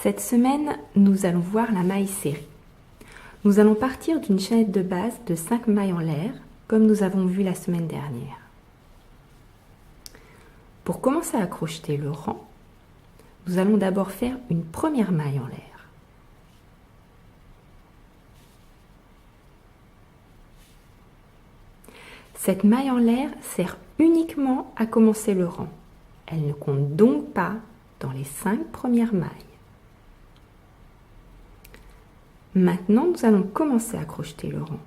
Cette semaine, nous allons voir la maille serrée. Nous allons partir d'une chaînette de base de 5 mailles en l'air, comme nous avons vu la semaine dernière. Pour commencer à crocheter le rang, nous allons d'abord faire une première maille en l'air. Cette maille en l'air sert uniquement à commencer le rang. Elle ne compte donc pas dans les 5 premières mailles. Maintenant, nous allons commencer à crocheter le rang.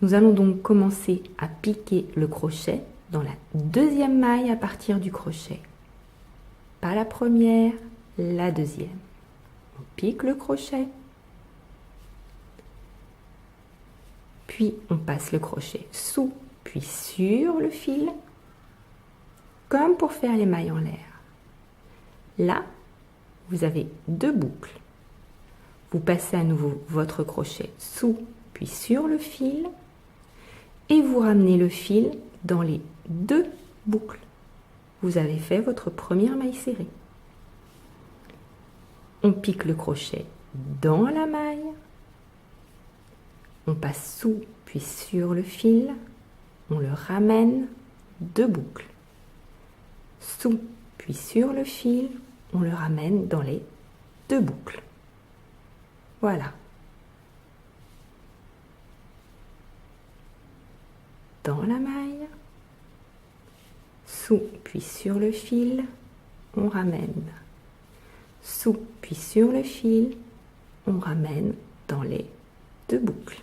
Nous allons donc commencer à piquer le crochet dans la deuxième maille à partir du crochet. Pas la première, la deuxième. On pique le crochet, puis on passe le crochet sous, puis sur le fil, comme pour faire les mailles en l'air. Là, vous avez 2 boucles. Vous passez à nouveau votre crochet sous, puis sur le fil, et vous ramenez le fil dans les 2 boucles. Vous avez fait votre première maille serrée. On pique le crochet dans la maille, on passe sous, puis sur le fil, on le ramène, 2 boucles. Sous, puis sur le fil, on le ramène dans les 2 boucles. Voilà. Dans la maille, sous puis sur le fil, on ramène. Sous puis sur le fil, on ramène dans les 2 boucles.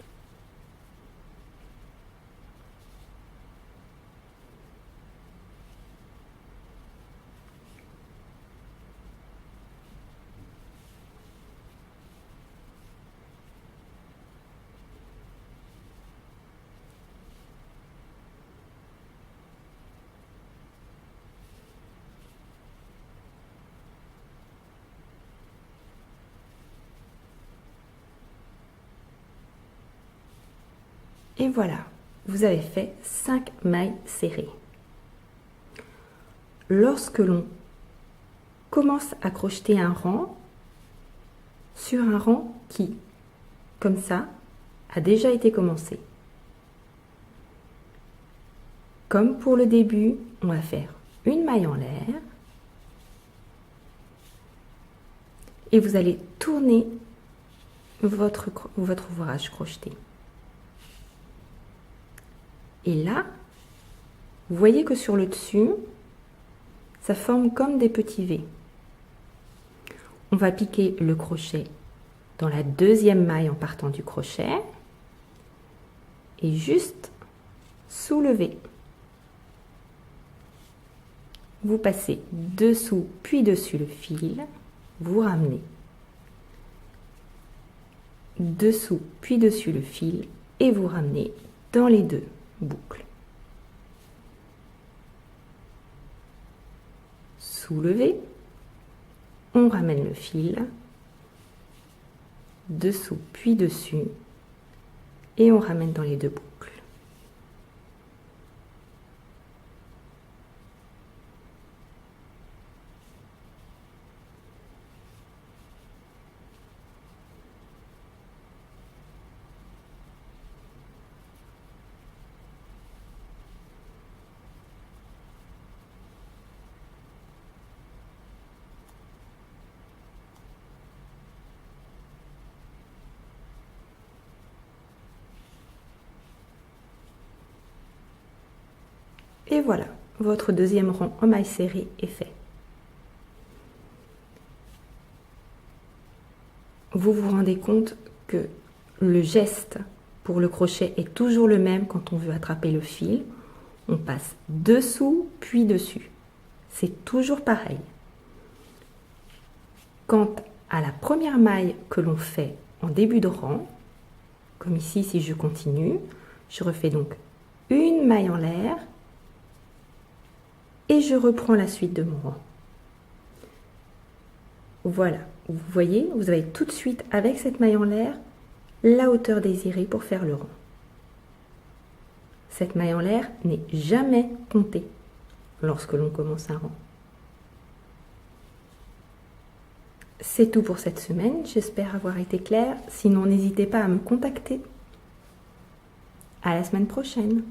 Et voilà, vous avez fait 5 mailles serrées. Lorsque l'on commence à crocheter un rang, sur un rang qui, comme ça, a déjà été commencé. Comme pour le début, on va faire une maille en l'air et vous allez tourner votre ouvrage crocheté. Et là, vous voyez que sur le dessus, ça forme comme des petits V. On va piquer le crochet dans la deuxième maille en partant du crochet et juste soulever. Vous passez dessous puis dessus le fil, vous ramenez. Dessous puis dessus le fil et vous ramenez dans les 2 boucles. Soulever, on ramène le fil, dessous puis dessus, et on ramène dans les 2 boucles. Et voilà, votre deuxième rang en maille serrée est fait. Vous vous rendez compte que le geste pour le crochet est toujours le même quand on veut attraper le fil. On passe dessous puis dessus. C'est toujours pareil. Quant à la première maille que l'on fait en début de rang, comme ici si je continue, je refais donc une maille en l'air et je reprends la suite de mon rang. Voilà, vous voyez, vous avez tout de suite avec cette maille en l'air la hauteur désirée pour faire le rang. Cette maille en l'air n'est jamais comptée lorsque l'on commence un rang. C'est tout pour cette semaine, j'espère avoir été claire. Sinon, n'hésitez pas à me contacter. À la semaine prochaine.